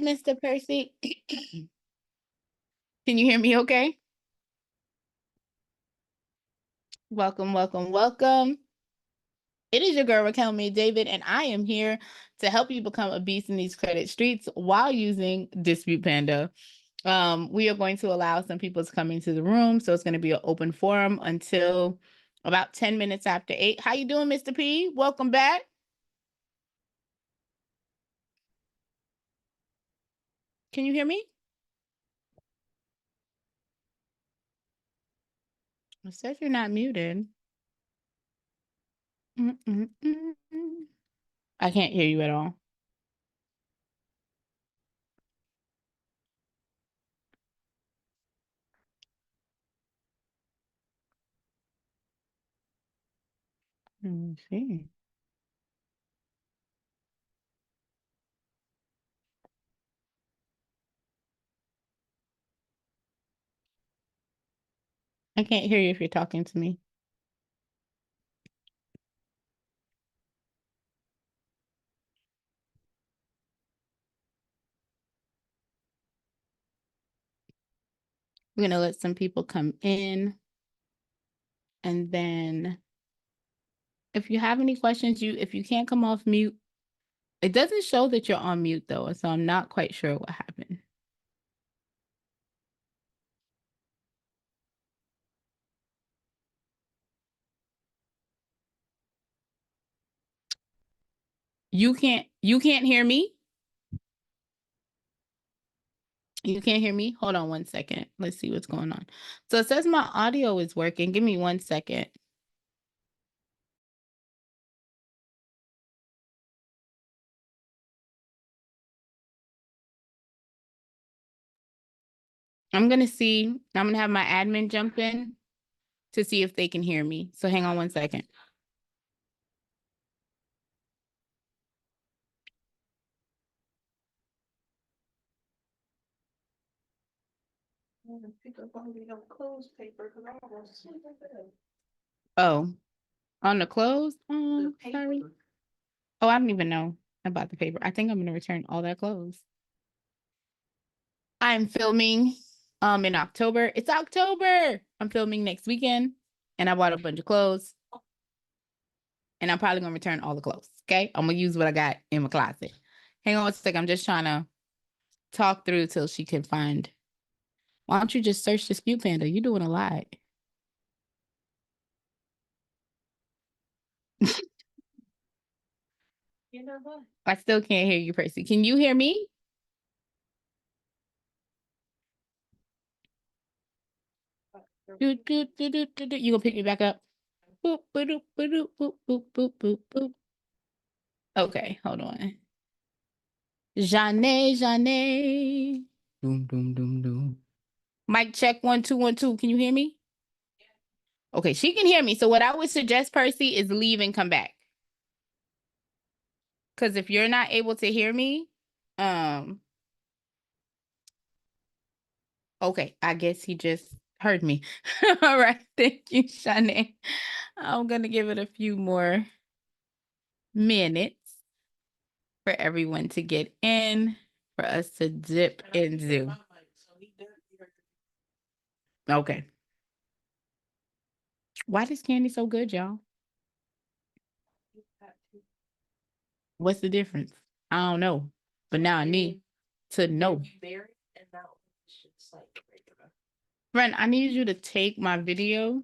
Mr. Percy. Can you hear me okay? Welcome, welcome, welcome. It is your girl, Raquel May David, and I am here to help you become a beast in these credit streets while using Dispute Panda. We are going to allow some people to come into the room, so it's going to be an open forum until about 10 minutes after 8. How you doing, Mr. P? Welcome back. Can you hear me? It says you're not muted. I can't hear you at all. Let me see. I can't hear you if you're talking to me. We're going to let some people come in. And then if you have any questions, if you can't come off mute, it doesn't show that you're on mute though. So I'm not quite sure what happened. You can't hear me? You can't hear me? Hold on one second. Let's see what's going on. So it says my audio is working. Give me 1 second. I'm going to have my admin jump in to see if they can hear me. So hang on 1 second. Oh, on the clothes? Sorry. Oh, I don't even know about the paper. I think I'm going to return all that clothes. I'm filming in October. It's October. I'm filming next weekend and I bought a bunch of clothes. And I'm probably gonna return all the clothes. Okay. I'm gonna use what I got in my closet. Hang on 1 second. I'm just trying to talk through till she can find. Why don't you just search Dispute Panda? You're doing a lot. You know what? I still can't hear you, Percy. Can you hear me? You gonna pick me back up? Boop, boop, boop, boop, boop, boop, boop, boop. Okay, hold on. Janae. Doom, doom, doom, doom. Mic check 1 2 1 2. Can you hear me? Okay, she can hear me. So what I would suggest, Percy, is leave and come back. Because if you're not able to hear me, okay, I guess he just heard me. All right, thank you, Shanae. I'm gonna give it a few more minutes for everyone to get in, for us to dip and do. Okay. Why is candy so good, y'all? What's the difference? I don't know, but now I need to know. Friend, I need you to take my video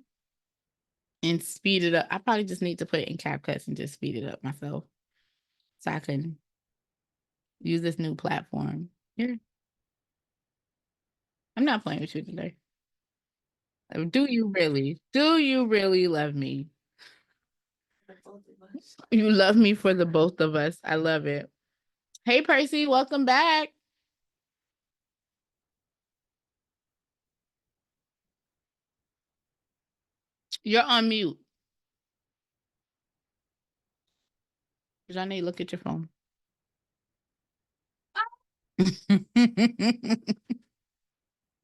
and speed it up. I probably just need to put it in CapCut and just speed it up myself so I can use this new platform. Here. I'm not playing with you today. Do you really? Do you really love me? You love me for the both of us. I love it. Hey, Percy, welcome back. You're on mute. Johnny, look at your phone.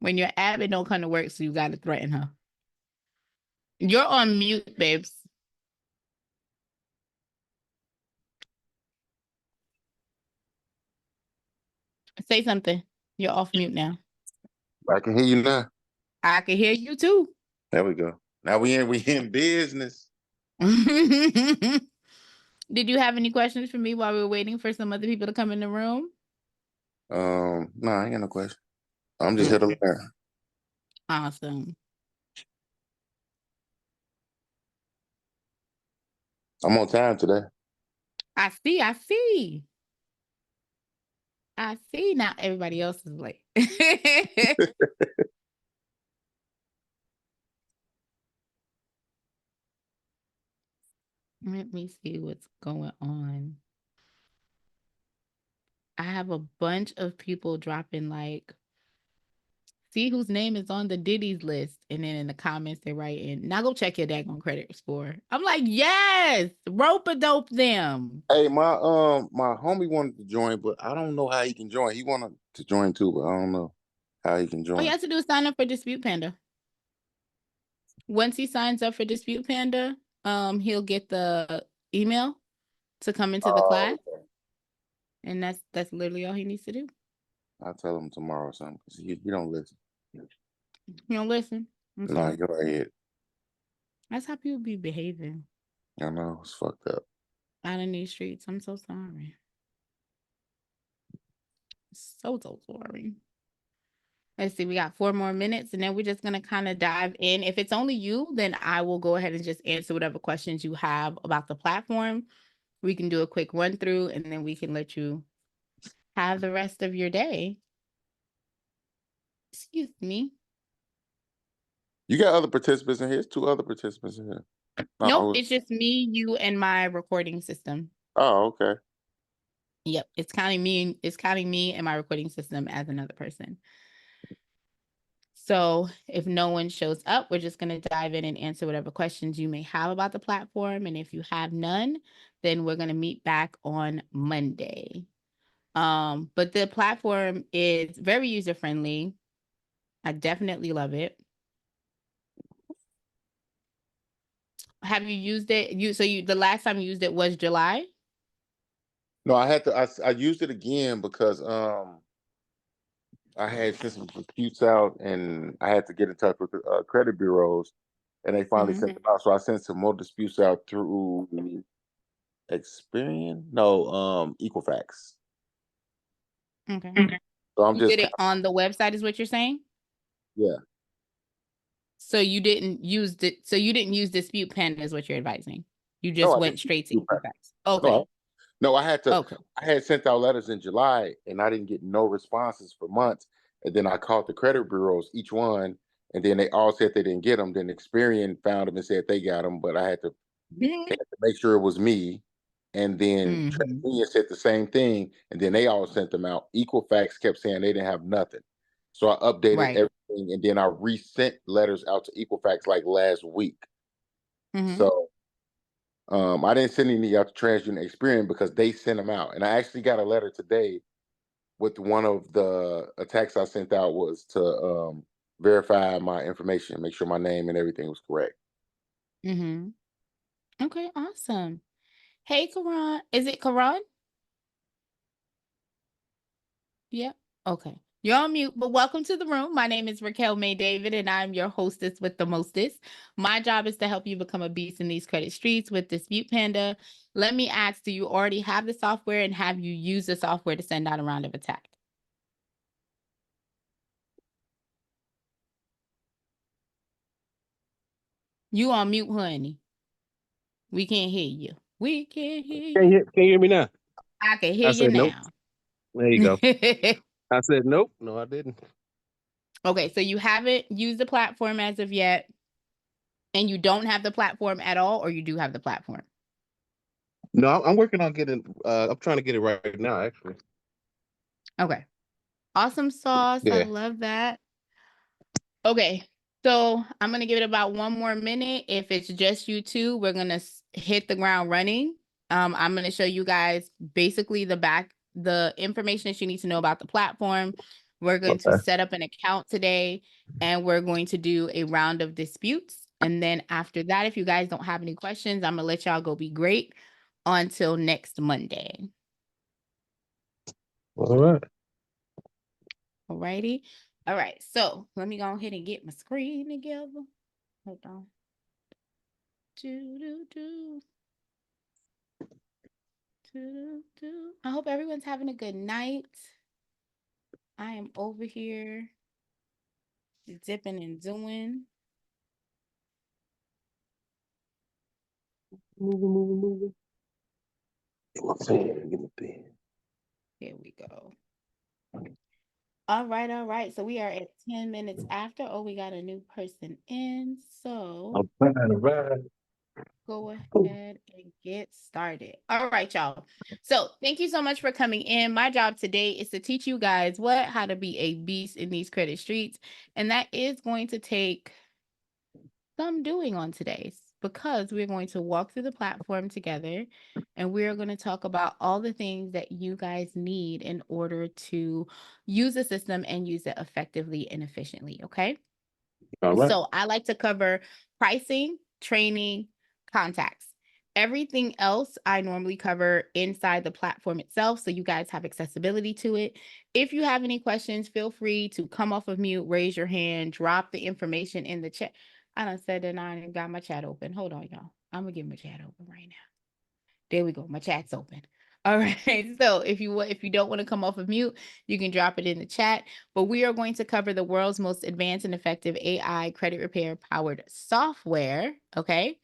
When your admin don't come to work, so you got to threaten her. You're on mute, babes. Say something. You're off mute now. I can hear you now. I can hear you too. There we go. Now we in business. Did you have any questions for me while we were waiting for some other people to come in the room? No, I ain't got no question. I'm just here to learn. Awesome. I'm on time today. I see. Now everybody else is late. Let me see what's going on. I have a bunch of people dropping like, see whose name is on the Diddy's list. And then in the comments they write in, now go check your daggone credit score. I'm like, yes, rope-a-dope them. Hey, my homie wanted to join, but I don't know how he can join. He wanted to join too, but I don't know how he can join. All you have to do is sign up for Dispute Panda. Once he signs up for Dispute Panda, he'll get the email to come into the class. Okay. And that's literally all he needs to do. I'll tell him tomorrow or something because he don't listen. You don't listen? Okay. No, you're right. That's how people be behaving. I know, it's fucked up. Out in these streets. I'm so sorry. So sorry. Let's see, we got 4 more minutes and then we're just going to kind of dive in. If it's only you, then I will go ahead and just answer whatever questions you have about the platform. We can do a quick run through and then we can let you have the rest of your day. Excuse me. You got other participants in here? There's 2 other participants in here. Nope, it's just me, you, and my recording system. Oh, okay. Yep, it's counting me and my recording system as another person. So if no one shows up, we're just going to dive in and answer whatever questions you may have about the platform. And if you have none, then we're going to meet back on Monday. But the platform is very user-friendly. I definitely love it. Have you used it? The last time you used it was July? No, I used it again because I had sent some disputes out and I had to get in touch with the credit bureaus and they finally sent them out. So I sent some more disputes out through Experian. No, Equifax. Okay. So I'm You did it on the website is what you're saying? Yeah. So you didn't use Dispute Panda is what you're advising. You just went straight to Equifax. Okay. No, I had sent out letters in July and I didn't get no responses for months. And then I called the credit bureaus, each one, and then they all said they didn't get them. Then Experian found them and said they got them, but I had to make sure it was me. And then TransUnion said the same thing, and then they all sent them out. Equifax kept saying they didn't have nothing. So I updated everything, and then I resent letters out to Equifax like last week. So I didn't send any out to TransUnion Experian because they sent them out. And I actually got a letter today with one of the attacks I sent out was to verify my information, make sure my name and everything was correct. Okay, awesome. Hey, Karan. Is it Karan? Yep. Okay. You're on mute, but welcome to the room. My name is Raquel May David, and I'm your hostess with the mostest. My job is to help you become a beast in these credit streets with Dispute Panda. Let me ask, do you already have the software, and have you used the software to send out a round of attack? You on mute, honey. We can't hear you. We can't hear you. Can you hear me now? I can hear you nope. now. There you go. I said nope. No, I didn't. Okay, so you haven't used the platform as of yet, and you don't have the platform at all, or you do have the platform? No, I'm working on getting. I'm trying to get it right now, actually. Okay. Awesome sauce. Yeah. I love that. Okay. So I'm going to give it about 1 more minute. If it's just you two, we're going to hit the ground running. I'm going to show you guys basically the information that you need to know about the platform. We're going to set up an account today, and we're going to do a round of disputes. And then after that, if you guys don't have any questions, I'm going to let y'all go be great until next Monday. All right. Alrighty. All right. So let me go ahead and get my screen together. Hold on. I hope everyone's having a good night. I am over here dipping and doing. Moving. Get my pen. Here we go. All right. So we are at 10 minutes after. Oh, we got a new person in. So I'm trying to ride. go ahead and get started. All right, y'all. So thank you so much for coming in. My job today is to teach you guys how to be a beast in these credit streets. And that is going to take some doing on today's, because we're going to walk through the platform together and we're going to talk about all the things that you guys need in order to use the system and use it effectively and efficiently. Okay. All right. So I like to cover pricing, training, contacts. Everything else I normally cover inside the platform itself, so you guys have accessibility to it. If you have any questions, feel free to come off of mute, raise your hand, drop the information in the chat. I done said that I ain't got my chat open. Hold on, y'all. I'm gonna get my chat open right now. There we go. My chat's open. All right. So if you don't want to come off of mute, you can drop it in the chat. But we are going to cover the world's most advanced and effective AI credit repair powered software. Okay.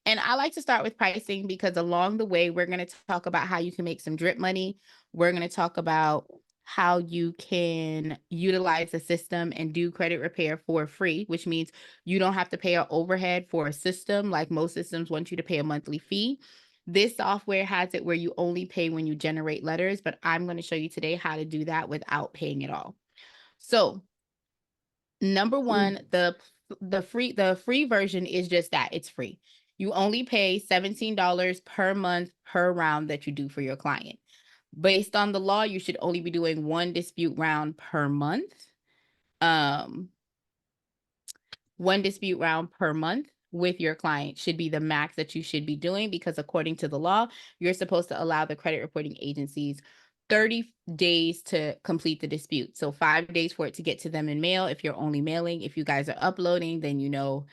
And I like to start with pricing because along the way, we're going to talk about how you can make some drip money. We're going to talk about how you can utilize the system and do credit repair for free, which means you don't have to pay an overhead for a system like most systems want you to pay a monthly fee. This software has it where you only pay when you generate letters, but I'm going to show you today how to do that without paying at all. So, number one, the free version is just that, it's free. You only pay $17 per month per round that you do for your client. Based on the law, you should only be doing one dispute round per month. One dispute round per month with your client should be the max that you should be doing, because according to the law, you're supposed to allow the credit reporting agencies 30 days to complete the dispute. So 5 days for it to get to them in mail if you're only mailing. If you guys are uploading, then you know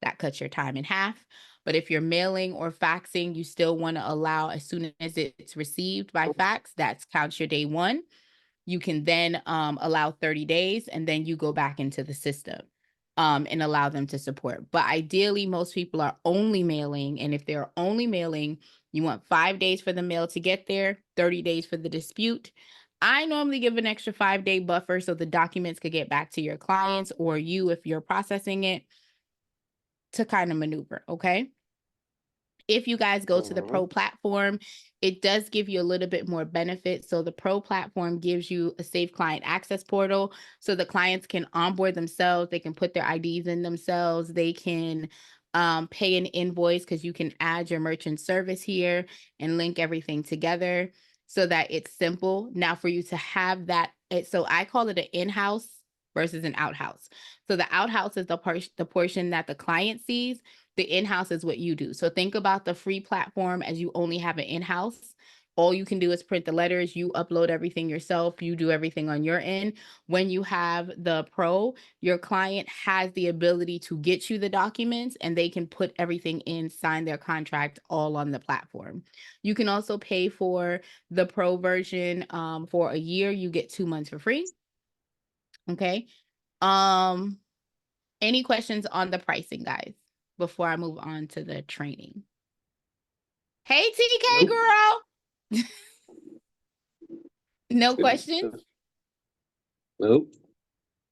that cuts your time in half. But if you're mailing or faxing, you still want to allow as soon as it's received by fax, that counts your day one. You can then allow 30 days and then you go back into the system and allow them to support. But ideally, most people are only mailing. And if they're only mailing, you want 5 days for the mail to get there, 30 days for the dispute. I normally give an extra 5-day buffer so the documents could get back to your clients or you, if you're processing it, to kind of maneuver. Okay. If you guys go to the Pro platform, it does give you a little bit more benefit. So the Pro platform gives you a safe client access portal so the clients can onboard themselves. They can put their IDs in themselves. They can pay an invoice because you can add your merchant service here and link everything together so that it's simple. Now for you to have that, so I call it an in-house versus an outhouse. So the outhouse is the portion that the client sees. The in-house is what you do. So think about the free platform as you only have an in-house. All you can do is print the letters, you upload everything yourself, you do everything on your end. When you have the Pro, your client has the ability to get you the documents and they can put everything in, sign their contract all on the platform. You can also pay for the Pro version for a year. You get 2 months for free. Okay. Any questions on the pricing, guys, before I move on to the training? Hey, TK girl. No questions? Nope.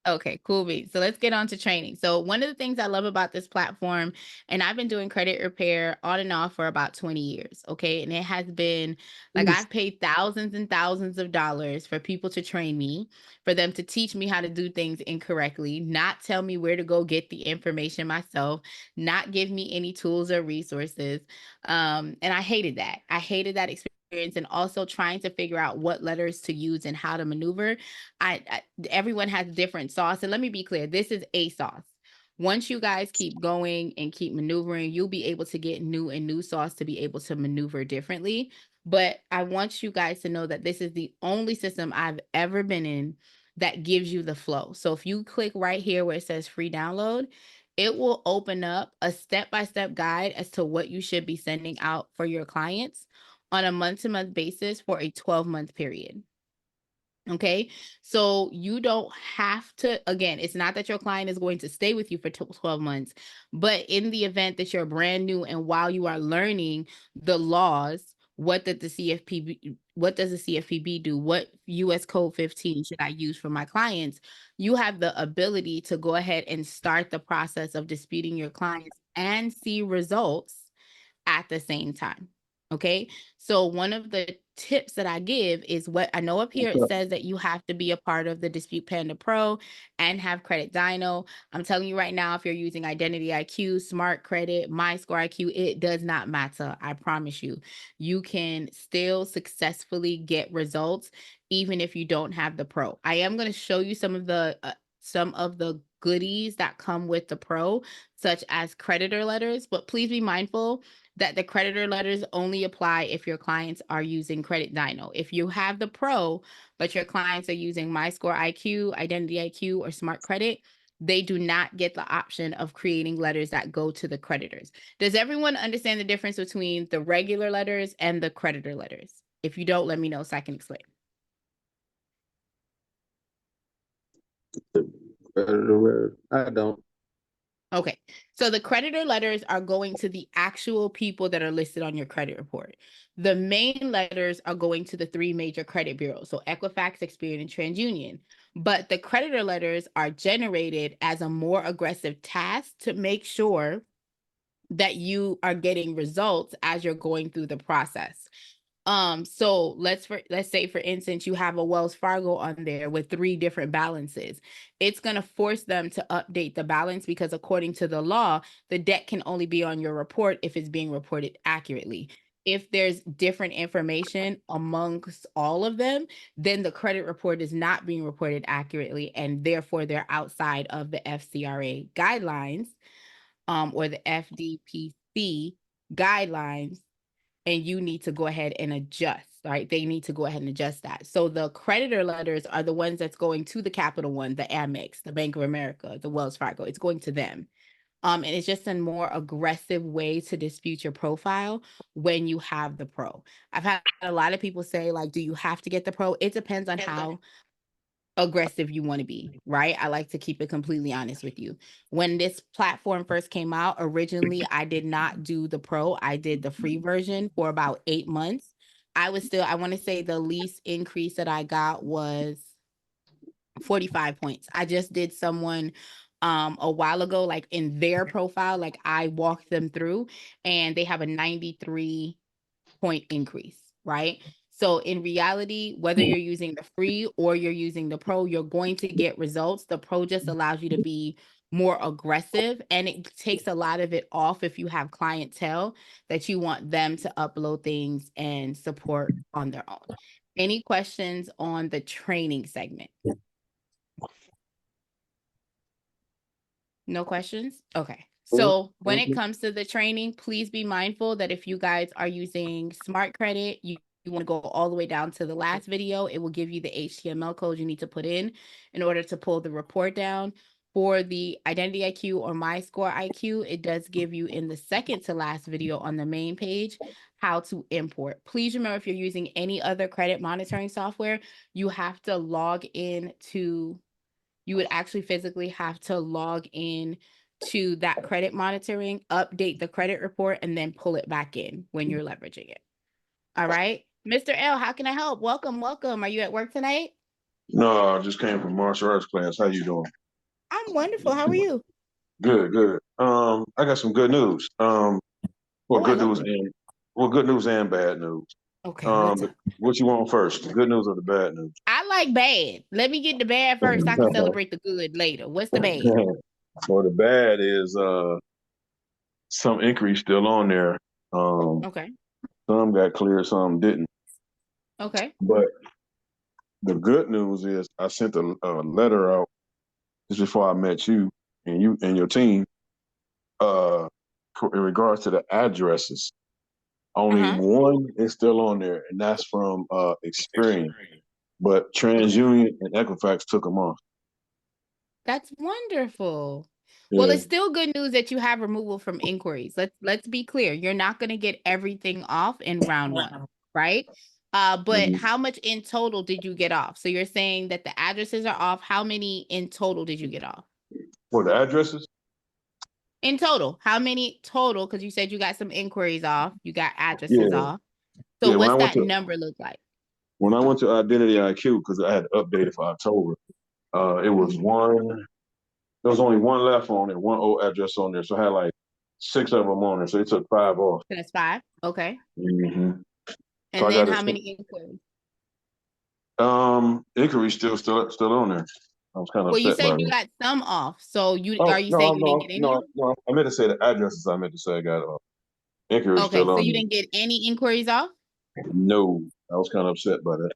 Okay, cool beans. So let's get on to training. So one of the things I love about this platform, and I've been doing credit repair on and off for about 20 years, okay? And it has been like I've paid thousands and thousands of dollars for people to train me, for them to teach me how to do things incorrectly, not tell me where to go get the information myself, not give me any tools or resources. And I hated that. I hated that experience. And also trying to figure out what letters to use and how to maneuver. Everyone has different sauce. And let me be clear, this is a sauce. Once you guys keep going and keep maneuvering, you'll be able to get new sauce to be able to maneuver differently. But I want you guys to know that this is the only system I've ever been in that gives you the flow. So if you click right here where it says free download, it will open up a step-by-step guide as to what you should be sending out for your clients on a month-to-month basis for a 12-month period. Okay, so you don't have to, again, it's not that your client is going to stay with you for 12 months, but in the event that you're brand new and while you are learning the laws, what does the CFPB do? What US Code 15 should I use for my clients? You have the ability to go ahead and start the process of disputing your clients and see results at the same time. Okay. So one of the tips that I give is what I know up here. It says that you have to be a part of the Dispute Panda Pro and have Credit Dyno. I'm telling you right now, if you're using Identity IQ, Smart Credit, My Score IQ, it does not matter. I promise you, you can still successfully get results even if you don't have the Pro. I am going to show you some of the goodies that come with the Pro, such as creditor letters, but please be mindful that the creditor letters only apply if your clients are using Credit Dyno. If you have the Pro, but your clients are using My Score IQ, Identity IQ, or Smart Credit, they do not get the option of creating letters that go to the creditors. Does everyone understand the difference between the regular letters and the creditor letters? If you don't, let me know so I can explain. I don't. Okay, so the creditor letters are going to the actual people that are listed on your credit report. The main letters are going to the three major credit bureaus, so Equifax, Experian, and TransUnion. But the creditor letters are generated as a more aggressive task to make sure that you are getting results as you're going through the process. So let's say for instance, you have a Wells Fargo on there with 3 different balances. It's going to force them to update the balance because according to the law, the debt can only be on your report if it's being reported accurately. If there's different information amongst all of them, then the credit report is not being reported accurately, and therefore they're outside of the FCRA guidelines, or the FDPC guidelines, and you need to go ahead and adjust, right? They need to go ahead and adjust that. So the creditor letters are the ones that's going to the Capital One, the Amex, the Bank of America, the Wells Fargo. It's going to them. And it's just a more aggressive way to dispute your profile when you have the Pro. I've had a lot of people say, like, do you have to get the Pro? It depends on how aggressive you want to be, right? I like to keep it completely honest with you. When this platform first came out, originally I did not do the Pro. I did the free version for about 8 months. I want to say the least increase that I got was 45 points. I just did someone a while ago, like in their profile, like I walked them through, and they have a 93-point increase, right? So in reality, whether you're using the free or you're using the Pro, you're going to get results. The Pro just allows you to be more aggressive, and it takes a lot of it off if you have clientele that you want them to upload things and support on their own. Any questions on the training segment? No questions? Okay. So when it comes to the training, please be mindful that if you guys are using Smart Credit, you want to go all the way down to the last video. It will give you the HTML code you need to put in order to pull the report down. For the Identity IQ or My Score IQ, it does give you in the second to last video on the main page how to import. Please remember, if you're using any other credit monitoring software, you have to log in to you would actually physically have to log in to that credit monitoring, update the credit report, and then pull it back in when you're leveraging it. All right. Mr. L, how can I help? Welcome, welcome. Are you at work tonight? No, I just came from martial arts class. How you doing? I'm wonderful. How are you? Good, good. I got some good news. Oh, I Good love news it. good news and bad news. Okay, what's up? What you want first? The good news or the bad news? I like bad. Let me get the bad first. I can celebrate the good later. What's the bad? Well, the bad is some increase still on there. Okay. Some got cleared, some didn't. Okay. But the good news is I sent a letter out just before I met you and your team in regards to the addresses. Only one is still on there, and that's from Experian. but TransUnion and Equifax took them off. That's wonderful. Yeah. Well, it's still good news that you have removal from inquiries. Let's be clear. You're not going to get everything off in round one, right? But how much in total did you get off? So you're saying that the addresses are off. How many in total did you get off? For the addresses? In total, how many total? Because you said you got some inquiries off. You got addresses off. So what's that number look like? When I went to Identity IQ, because I had to update it for October, it was one. There was only one left on it, one old address on there. So I had like 6 of them on there. So they took 5 off. So that's 5. Okay. Mm-hmm. And so then how many inquiries? Inquiries still on there. I was kind of well, you upset said by you that. got some off. So are you saying you didn't get any? No. I meant to say the addresses. I meant to say I got off. Inquiries Okay, still so on you there. didn't get any inquiries off? No, I was kind of upset by that.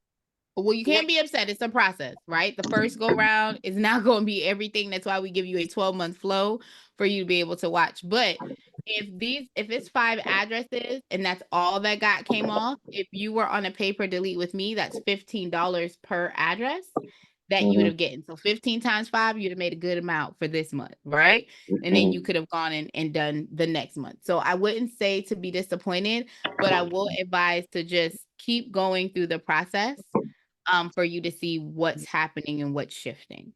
Well, you can't be upset. It's a process, right? The first go round is not going to be everything. That's why we give you a 12-month flow for you to be able to watch. But if it's 5 addresses and that's all that came off, if you were on a paper delete with me, that's $15 per address that you would have gotten. So 15 times 5, you'd have made a good amount for this month, right? And then you could have gone in and done the next month. So I wouldn't say to be disappointed, but I will advise to just keep going through the process for you to see what's happening and what's shifting.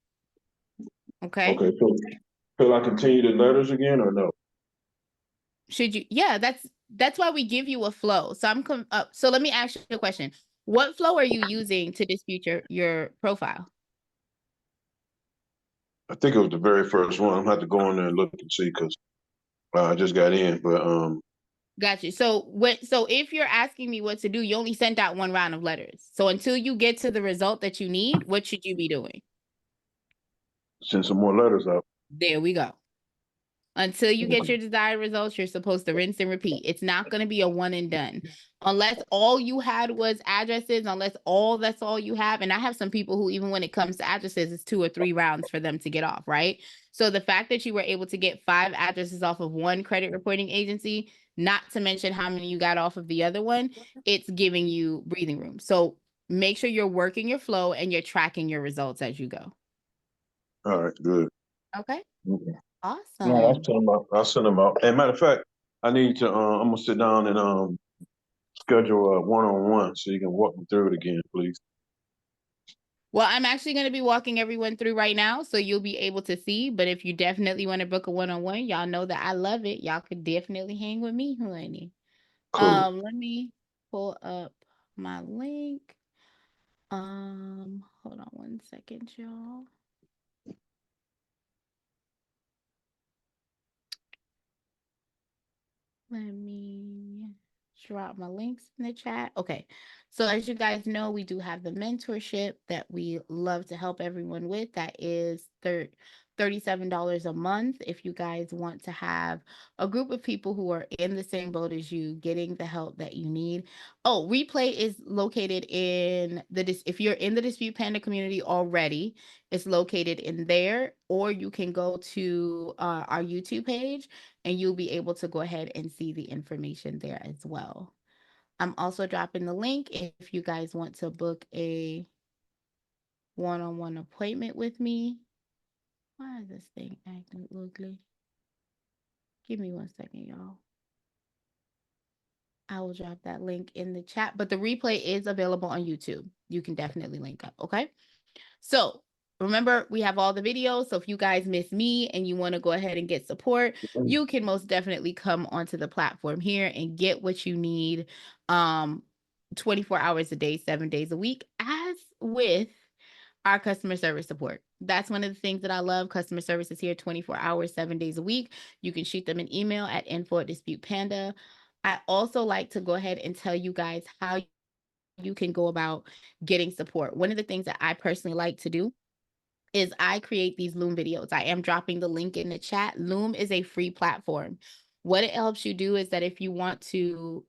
Okay. Okay. So should I continue the letters again or no? Should you? Yeah, that's why we give you a flow. So so let me ask you a question. What flow are you using to dispute your profile? I think it was the very first one. I'm gonna have to go in there and look and see because I just got in. But Got you. So if you're asking me what to do, you only sent out 1 round of letters. So until you get to the result that you need, what should you be doing? send some more letters out. There we go. Until you get your desired results, you're supposed to rinse and repeat. It's not going to be a one and done. Unless all you had was addresses, that's all you have. And I have some people who, even when it comes to addresses, it's 2 or 3 rounds for them to get off, right? So the fact that you were able to get 5 addresses off of one credit reporting agency, not to mention how many you got off of the other one, it's giving you breathing room. So make sure you're working your flow and you're tracking your results as you go. All right, good. Okay. Awesome. No, I'll send them out. And matter of fact, I need to. I'm gonna sit down and schedule a one-on-one so you can walk me through it again, please. Well, I'm actually going to be walking everyone through right now, so you'll be able to see. But if you definitely want to book a one-on-one, y'all know that I love it. Y'all could definitely hang with me, honey. Cool. Let me pull up my link. Hold on one second, y'all. Let me drop my links in the chat. Okay. So as you guys know, we do have the mentorship that we love to help everyone with. That is $37 a month if you guys want to have a group of people who are in the same boat as you, getting the help that you need. Oh, Replay is located in if you're in the Dispute Panda community already, it's located in there, or you can go to our YouTube page and you'll be able to go ahead and see the information there as well. I'm also dropping the link if you guys want to book a one-on-one appointment with me. Why is this thing acting ugly? Give me 1 second, y'all. I will drop that link in the chat, but the replay is available on YouTube. You can definitely link up, okay? So remember, we have all the videos. So if you guys miss me and you want to go ahead and get support, you can most definitely come onto the platform here and get what you need 24 hours a day, 7 days a week, as with our customer service support. That's one of the things that I love. Customer service is here 24 hours, 7 days a week. You can shoot them an email at info@disputepanda. I also like to go ahead and tell you guys how you can go about getting support. One of the things that I personally like to do is I create these Loom videos. I am dropping the link in the chat. Loom is a free platform. What it helps you do is that if you want to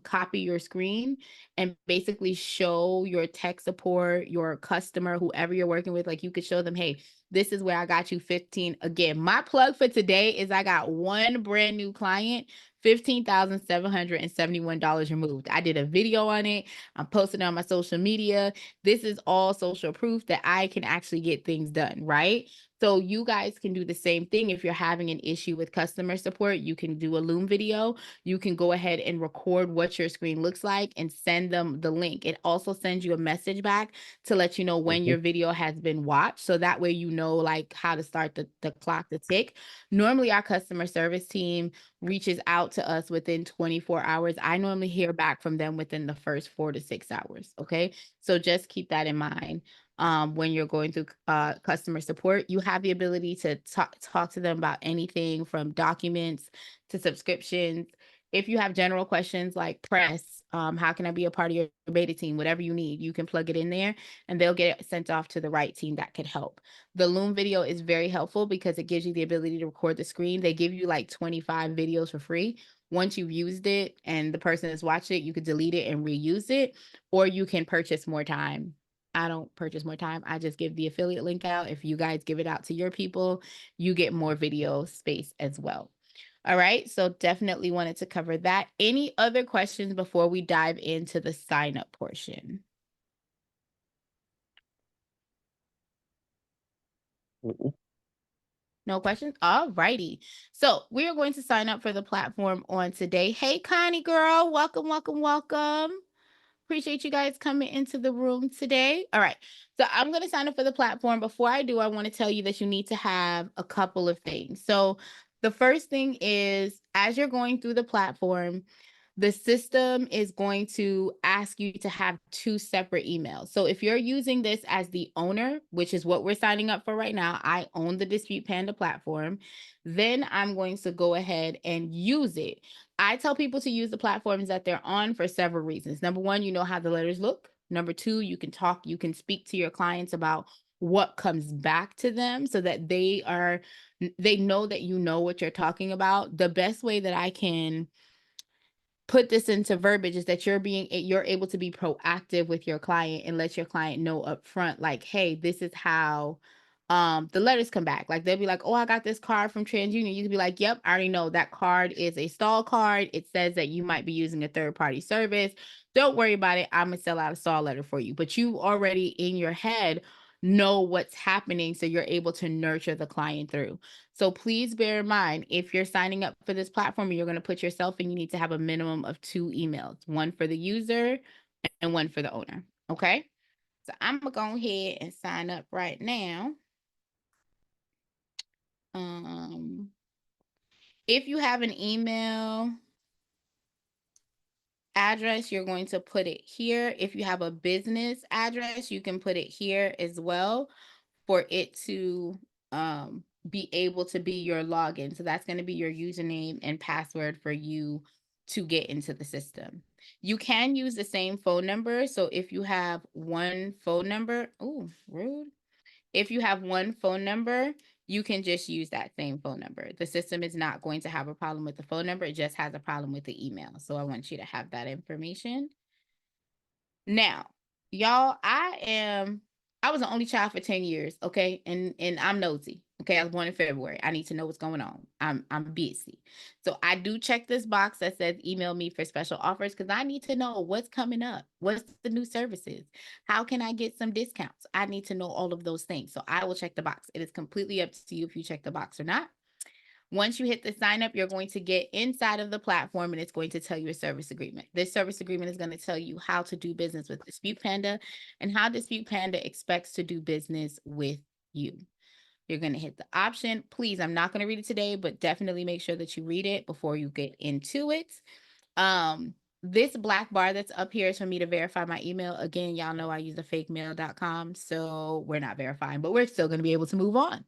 copy your screen and basically show your tech support, your customer, whoever you're working with, like you could show them, hey, this is where I got you 15. Again, my plug for today is I got 1 brand new client, $15,771 removed. I did a video on it. I'm posting it on my social media. This is all social proof that I can actually get things done, right? So you guys can do the same thing. If you're having an issue with customer support, you can do a Loom video. You can go ahead and record what your screen looks like and send them the link. It also sends you a message back to let you know when your video has been watched. So that way you know like how to start the clock to tick. Normally our customer service team reaches out to us within 24 hours. I normally hear back from them within the first 4 to 6 hours. Okay. So just keep that in mind. When you're going through customer support, you have the ability to talk to them about anything from documents to subscriptions. If you have general questions like press, how can I be a part of your beta team, whatever you need, you can plug it in there and they'll get it sent off to the right team that could help. The Loom video is very helpful because it gives you the ability to record the screen. They give you like 25 videos for free. Once you've used it and the person has watched it, you could delete it and reuse it, or you can purchase more time. I don't purchase more time. I just give the affiliate link out. If you guys give it out to your people, you get more video space as well. All right. So definitely wanted to cover that. Any other questions before we dive into the sign up portion? No questions? All righty. So we are going to sign up for the platform on today. Hey, Connie girl, welcome, welcome, welcome. Appreciate you guys coming into the room today. All right. So I'm going to sign up for the platform. Before I do, I want to tell you that you need to have a couple of things. So the first thing is, as you're going through the platform, the system is going to ask you to have 2 separate emails. So if you're using this as the owner, which is what we're signing up for right now, I own the Dispute Panda platform, then I'm going to go ahead and use it. I tell people to use the platforms that they're on for several reasons. Number one, you know how the letters look. Number two, you can speak to your clients about what comes back to them so that they know that you know what you're talking about. The best way that I can put this into verbiage is that you're able to be proactive with your client and let your client know up front, like, hey, this is how the letters come back. Like they'll be like, oh, I got this card from TransUnion. You can be like, yep, I already know that card is a stall card. It says that you might be using a third-party service. Don't worry about it. I'm gonna sell out a stall letter for you. But you already in your head know what's happening, so you're able to nurture the client through. So please bear in mind, if you're signing up for this platform, you're going to put yourself in, you need to have a minimum of 2 emails, one for the user and one for the owner. Okay. So I'm going to go ahead and sign up right now. If you have an email address, you're going to put it here. If you have a business address, you can put it here as well for it to be able to be your login. So that's going to be your username and password for you to get into the system. You can use the same phone number. So if you have one phone number, oh, rude. If you have one phone number, you can just use that same phone number. The system is not going to have a problem with the phone number. It just has a problem with the email. So I want you to have that information. Now, y'all, I was an only child for 10 years, okay? And I'm nosy. Okay, I was born in February. I need to know what's going on. I'm busy. So I do check this box that says email me for special offers because I need to know what's coming up. What's the new services? How can I get some discounts? I need to know all of those things. So I will check the box. It is completely up to you if you check the box or not. Once you hit the sign up, you're going to get inside of the platform and it's going to tell you a service agreement. This service agreement is going to tell you how to do business with Dispute Panda and how Dispute Panda expects to do business with you. You're going to hit the option. Please, I'm not going to read it today, but definitely make sure that you read it before you get into it. This black bar that's up here is for me to verify my email. Again, y'all know I use the fakemail.com, so we're not verifying, but we're still going to be able to move on.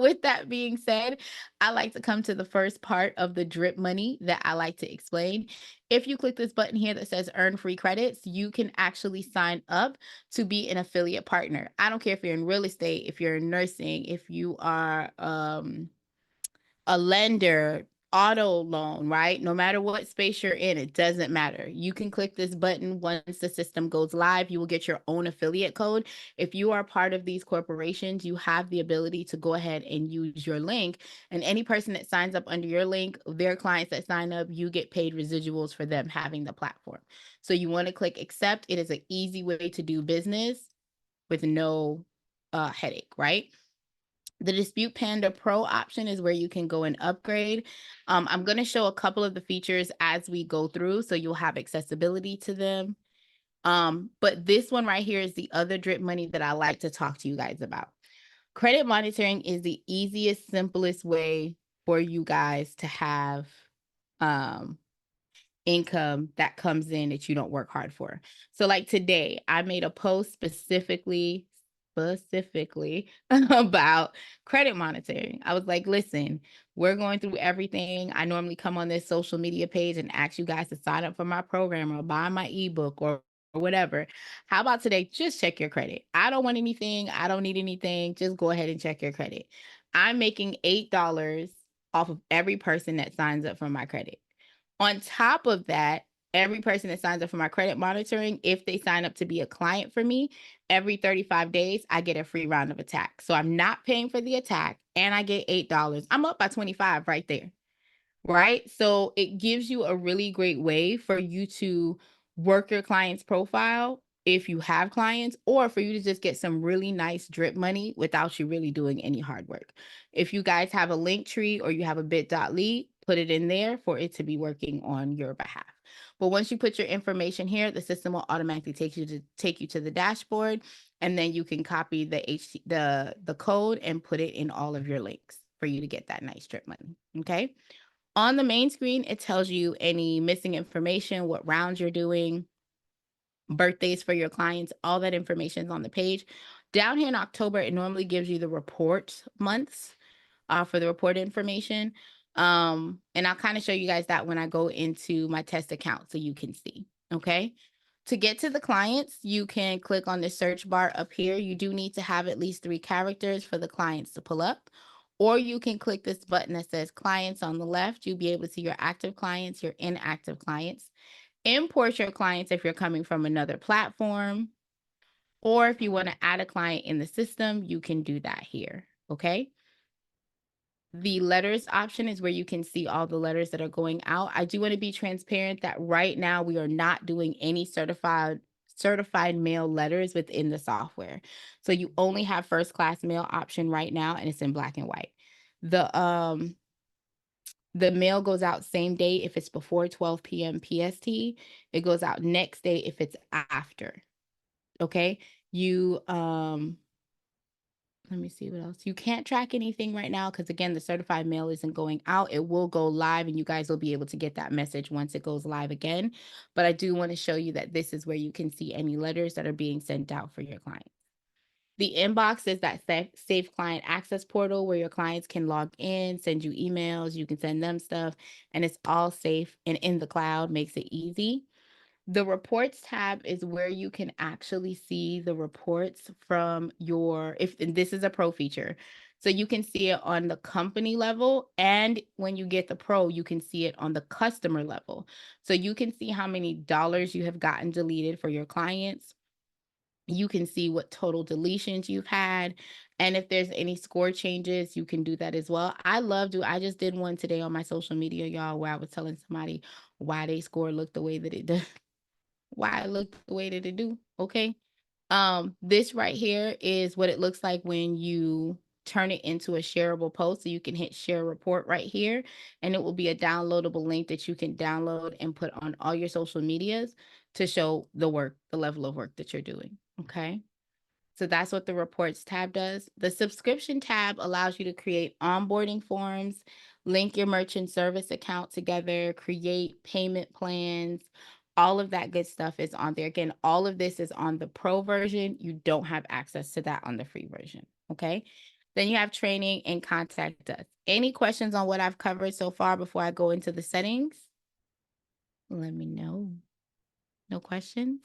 With that being said, I like to come to the first part of the drip money that I like to explain. If you click this button here that says earn free credits, you can actually sign up to be an affiliate partner. I don't care if you're in real estate, if you're in nursing, if you are a lender, auto loan, right? No matter what space you're in, it doesn't matter. You can click this button. Once the system goes live, you will get your own affiliate code. If you are part of these corporations, you have the ability to go ahead and use your link. And any person that signs up under your link, their clients that sign up, you get paid residuals for them having the platform. So you want to click accept. It is an easy way to do business with no headache, right? The Dispute Panda Pro option is where you can go and upgrade. I'm going to show a couple of the features as we go through, so you'll have accessibility to them. But this one right here is the other drip money that I like to talk to you guys about. Credit monitoring is the easiest, simplest way for you guys to have income that comes in that you don't work hard for. So like today, I made a post specifically about credit monitoring. I was like, listen, we're going through everything. I normally come on this social media page and ask you guys to sign up for my program or buy my ebook or whatever. How about today? Just check your credit. I don't want anything. I don't need anything. Just go ahead and check your credit. I'm making $8 off of every person that signs up for my credit. On top of that, every person that signs up for my credit monitoring, if they sign up to be a client for me, every 35 days, I get a free round of attack. So I'm not paying for the attack and I get $8. I'm up by 25 right there, right? So it gives you a really great way for you to work your client's profile if you have clients, or for you to just get some really nice drip money without you really doing any hard work. If you guys have a link tree or you have a bit.ly, put it in there for it to be working on your behalf. But once you put your information here, the system will automatically take you to the dashboard, and then you can copy the code and put it in all of your links for you to get that nice drip money. Okay. On the main screen, it tells you any missing information, what rounds you're doing, birthdays for your clients, all that information is on the page. Down here in October, it normally gives you the report months for the report information. And I'll kind of show you guys that when I go into my test account so you can see, okay? To get to the clients, you can click on the search bar up here. You do need to have at least 3 characters for the clients to pull up. Or you can click this button that says clients on the left. You'll be able to see your active clients, your inactive clients. Import your clients if you're coming from another platform, or if you want to add a client in the system, you can do that here, okay? The letters option is where you can see all the letters that are going out. I do want to be transparent that right now we are not doing any certified mail letters within the software. So you only have first class mail option right now, and it's in black and white. The mail goes out same day if it's before 12 p.m. PST. It goes out next day if it's after. Okay. Let me see what else. You can't track anything right now because, again, the certified mail isn't going out. It will go live and you guys will be able to get that message once it goes live again. But I do want to show you that this is where you can see any letters that are being sent out for your client. The inbox is that safe client access portal where your clients can log in, send you emails, you can send them stuff, and it's all safe and in the cloud, makes it easy. The reports tab is where you can actually see the reports from and this is a pro feature. So you can see it on the company level, and when you get the pro, you can see it on the customer level. So you can see how many dollars you have gotten deleted for your clients. You can see what total deletions you've had. And if there's any score changes, you can do that as well. I just did one today on my social media, y'all, where I was telling somebody why they score looked the way that it does, why it looked the way that it do. Okay. This right here is what it looks like when you turn it into a shareable post. So you can hit share report right here, and it will be a downloadable link that you can download and put on all your social medias to show the level of work that you're doing. Okay. So that's what the reports tab does. The subscription tab allows you to create onboarding forms, link your merchant service account together, create payment plans. All of that good stuff is on there. Again, all of this is on the pro version. You don't have access to that on the free version. Okay. Then you have training and contact us. Any questions on what I've covered so far before I go into the settings? Let me know. No questions?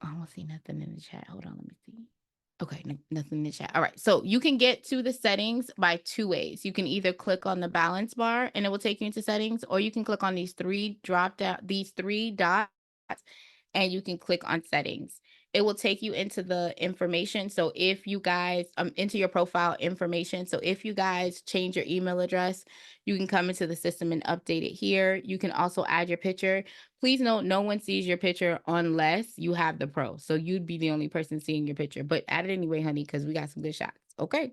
I don't see nothing in the chat. Hold on, let me see. Okay, nothing in the chat. All right, so you can get to the settings by two ways. You can either click on the balance bar and it will take you into settings, or you can click on these three dots, and you can click on settings. It will take you into the information. So if you guys into your profile information. So if you guys change your email address, you can come into the system and update it here. You can also add your picture. Please note, no one sees your picture unless you have the pro. So you'd be the only person seeing your picture, but add it anyway, honey, because we got some good shots. Okay.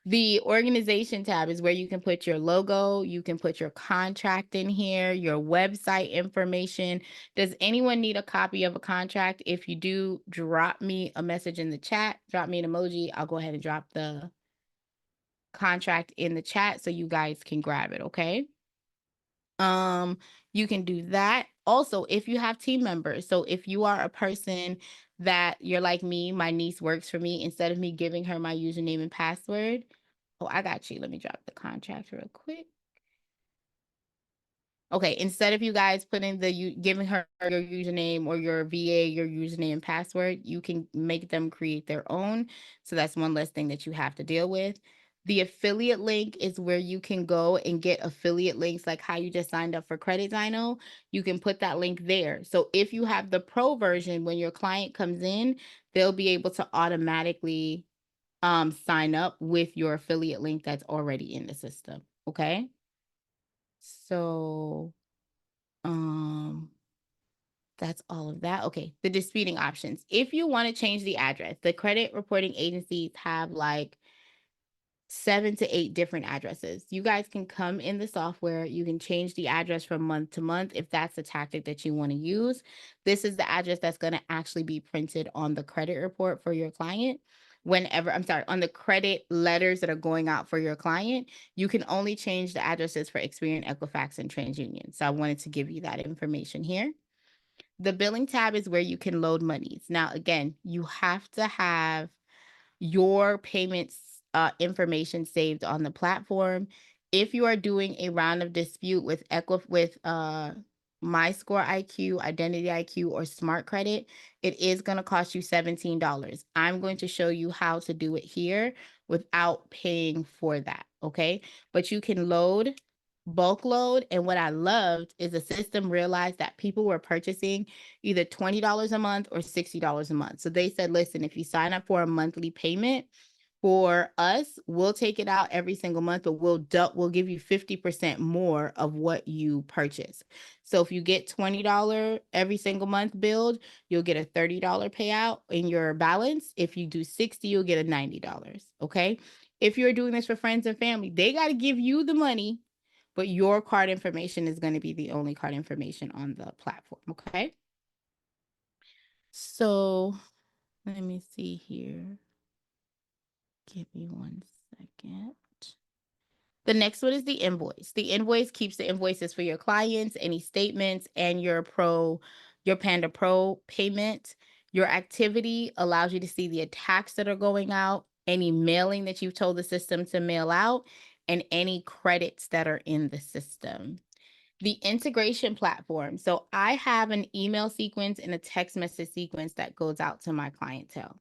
The organization tab is where you can put your logo. You can put your contract in here, your website information. Does anyone need a copy of a contract? If you do, drop me a message in the chat, drop me an emoji. I'll go ahead and drop the contract in the chat so you guys can grab it. Okay. You can do that. Also, if you have team members, so if you are a person that you're like me, my niece works for me, instead of me giving her my username and password, oh, I got you. Let me drop the contract real quick. Okay, instead of you guys putting giving her your username or your VA your username and password, you can make them create their own. So that's one less thing that you have to deal with. The affiliate link is where you can go and get affiliate links, like how you just signed up for Credit Dino. You can put that link there. So if you have the pro version, when your client comes in, they'll be able to automatically sign up with your affiliate link that's already in the system. Okay. So that's all of that. Okay, the disputing options. If you want to change the address, the credit reporting agencies have like 7 to 8 different addresses. You guys can come in the software. You can change the address from month to month if that's the tactic that you want to use. This is the address that's going to actually be printed on the credit report for your client. On the credit letters that are going out for your client. You can only change the addresses for Experian, Equifax, and TransUnion. So I wanted to give you that information here. The billing tab is where you can load monies. Now, again, you have to have your payments information saved on the platform. If you are doing a round of dispute with MyScore IQ, Identity IQ, or Smart Credit, it is going to cost you $17. I'm going to show you how to do it here without paying for that, okay? But you can bulk load, and what I loved is the system realized that people were purchasing either $20 a month or $60 a month. So they said, listen, if you sign up for a monthly payment, for us, we'll take it out every single month, but we'll give you 50% more of what you purchase. So if you get $20 every single month billed, you'll get a $30 payout in your balance. If you do 60, you'll get a $90. Okay. If you're doing this for friends and family, they got to give you the money, but your card information is going to be the only card information on the platform. Okay. So let me see here. Give me one second. The next one is the invoice. The invoice keeps the invoices for your clients, any statements, and your Panda Pro payment. Your activity allows you to see the attacks that are going out, any mailing that you've told the system to mail out, and any credits that are in the system. The integration platform. So I have an email sequence and a text message sequence that goes out to my clientele.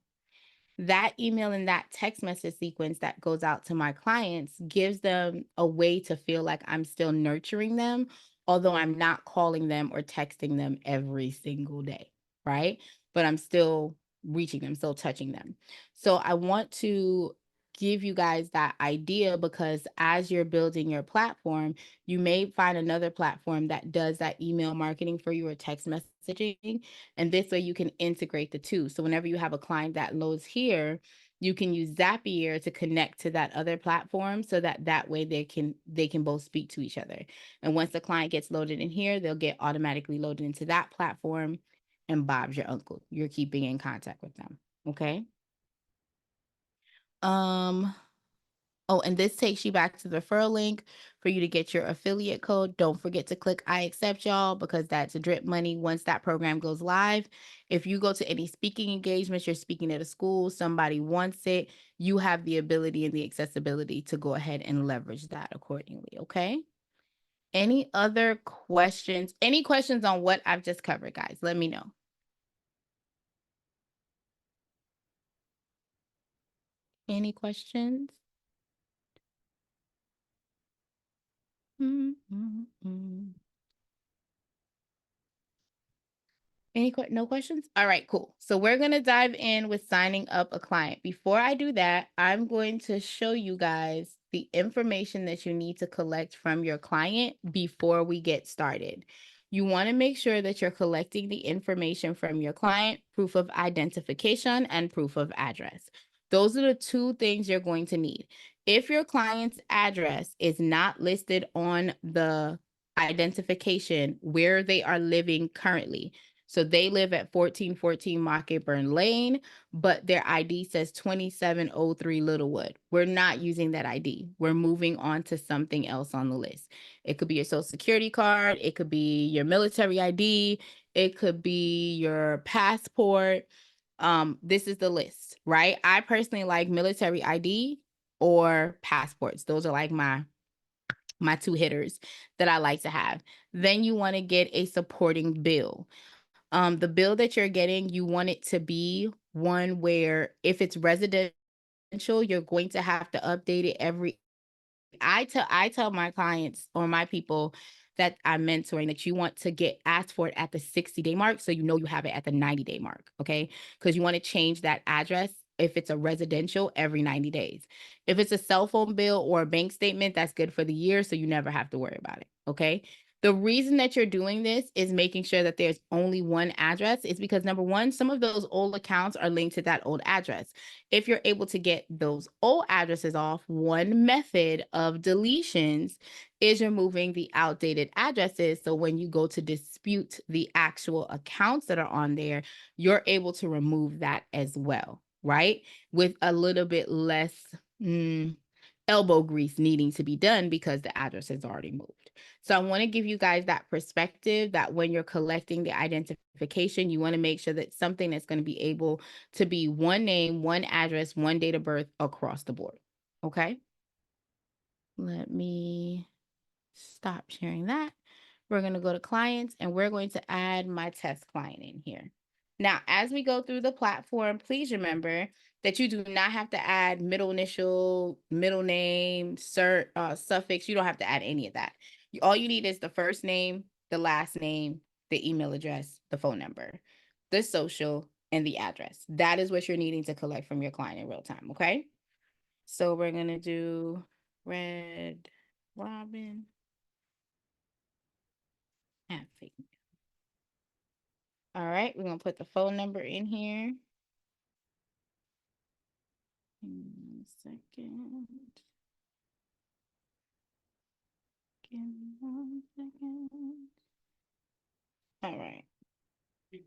That email and that text message sequence that goes out to my clients gives them a way to feel like I'm still nurturing them, although I'm not calling them or texting them every single day, right? But I'm still reaching them, still touching them. So I want to give you guys that idea, because as you're building your platform, you may find another platform that does that email marketing for you or text messaging. And this way you can integrate the two. So whenever you have a client that loads here, you can use Zapier to connect to that other platform, so that way they can both speak to each other. And once the client gets loaded in here, they'll get automatically loaded into that platform, and Bob's your uncle. You're keeping in contact with them. Okay. Oh, and this takes you back to the referral link for you to get your affiliate code. Don't forget to click I accept, y'all, because that's a drip money once that program goes live. If you go to any speaking engagements, you're speaking at a school, somebody wants it, you have the ability and the accessibility to go ahead and leverage that accordingly, okay? Any other questions? Any questions on what I've just covered, guys? Let me know. Any questions? No questions? All right, cool. So we're going to dive in with signing up a client. Before I do that, I'm going to show you guys the information that you need to collect from your client before we get started. You want to make sure that you're collecting the information from your client, proof of identification, and proof of address. Those are the two things you're going to need. If your client's address is not listed on the identification where they are living currently, so they live at 1414 Market-Burn Lane, but their ID says 2703 Littlewood. We're not using that ID. We're moving on to something else on the list. It could be your social security card. It could be your military ID. It could be your passport. This is the list, right? I personally like military ID or passports. Those are like my two hitters that I like to have. Then you want to get a supporting bill. The bill that you're getting, you want it to be one where if it's residential, you're going to have to update it every. I tell my clients or my people that I'm mentoring that you want to get asked for it at the 60-day mark, so you know you have it at the 90-day mark, okay? Because you want to change that address if it's a residential every 90 days. If it's a cell phone bill or a bank statement, that's good for the year, so you never have to worry about it, okay? The reason that you're doing this is making sure that there's only one address is because, number one, some of those old accounts are linked to that old address. If you're able to get those old addresses off, one method of deletions is removing the outdated addresses. So when you go to dispute the actual accounts that are on there, you're able to remove that as well, right? With a little bit less elbow grease needing to be done because the address is already moved. So I want to give you guys that perspective that when you're collecting the identification, you want to make sure that something that's going to be able to be one name, one address, one date of birth across the board. Okay. Let me stop sharing that. We're going to go to clients and we're going to add my test client in here. Now, as we go through the platform, please remember that you do not have to add middle initial, middle name, suffix. You don't have to add any of that. All you need is the first name, the last name, the email address, the phone number, the social, and the address. That is what you're needing to collect from your client in real time, okay? So we're going to do Red Robin. All right, we're going to put the phone number in here. One second. Give me 1 second. All right.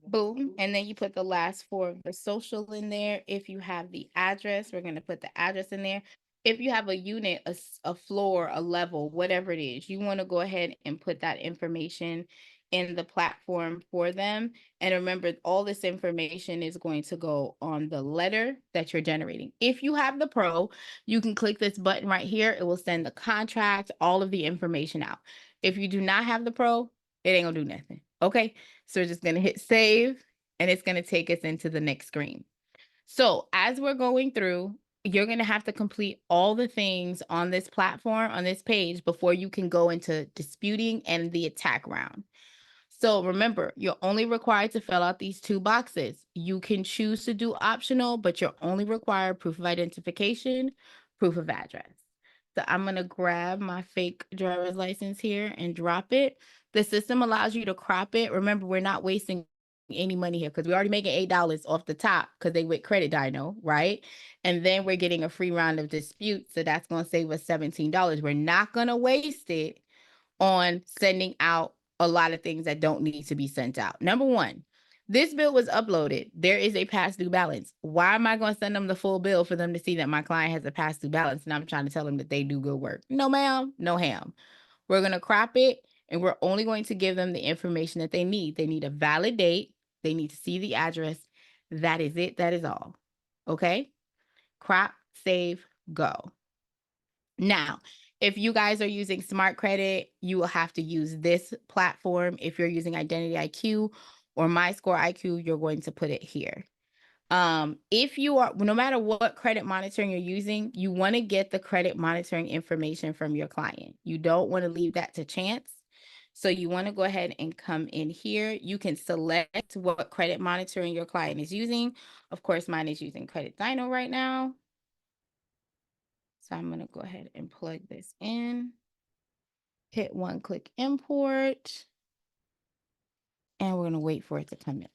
Boom. And then you put the last four of the social in there. If you have the address, we're going to put the address in there. If you have a unit, a floor, a level, whatever it is, you want to go ahead and put that information in the platform for them. And remember, all this information is going to go on the letter that you're generating. If you have the pro, you can click this button right here. It will send the contract, all of the information out. If you do not have the pro, it ain't gonna do nothing. Okay. So we're just going to hit save and it's going to take us into the next screen. So as we're going through, you're going to have to complete all the things on this platform, on this page, before you can go into disputing and the attack round. So remember, you're only required to fill out these 2 boxes. You can choose to do optional, but you're only required proof of identification, proof of address. So I'm going to grab my fake driver's license here and drop it. The system allows you to crop it. Remember, we're not wasting any money here because we're already making $8 off the top because they with credit dyno, right? And then we're getting a free round of dispute. So that's going to save us $17. We're not going to waste it on sending out a lot of things that don't need to be sent out. Number one, this bill was uploaded. There is a past due balance. Why am I going to send them the full bill for them to see that my client has a past due balance and I'm trying to tell them that they do good work? No, ma'am, no ham. We're going to crop it and we're only going to give them the information that they need. They need a valid date. They need to see the address. That is it. That is all. Okay? Crop, save, go. Now, if you guys are using Smart Credit, you will have to use this platform. If you're using Identity IQ or My Score IQ, you're going to put it here. If you are, no matter what credit monitoring you're using, you want to get the credit monitoring information from your client. You don't want to leave that to chance. So you want to go ahead and come in here. You can select what credit monitoring your client is using. Of course, mine is using Credit Dino right now. So I'm going to go ahead and plug this in. Hit one click import. And we're going to wait for it to come in.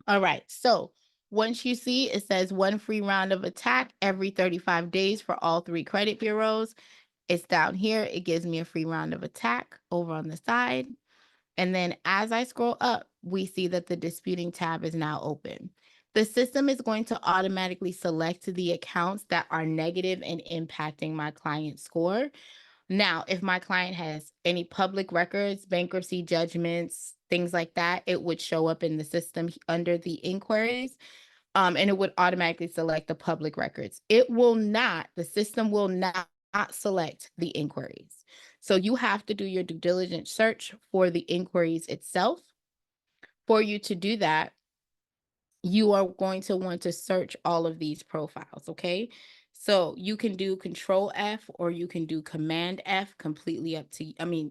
All right, so once you see it says one free round of attack every 35 days for all 3 credit bureaus. It's down here. It gives me a free round of attack over on the side. And then as I scroll up, we see that the disputing tab is now open. The system is going to automatically select the accounts that are negative and impacting my client's score. Now, if my client has any public records, bankruptcy judgments, things like that, it would show up in the system under the inquiries, and it would automatically select the public records. It will not, the system will not select the inquiries. So you have to do your due diligence search for the inquiries itself. For you to do that, you are going to want to search all of these profiles, okay? So you can do Control F or you can do Command F, completely up to you.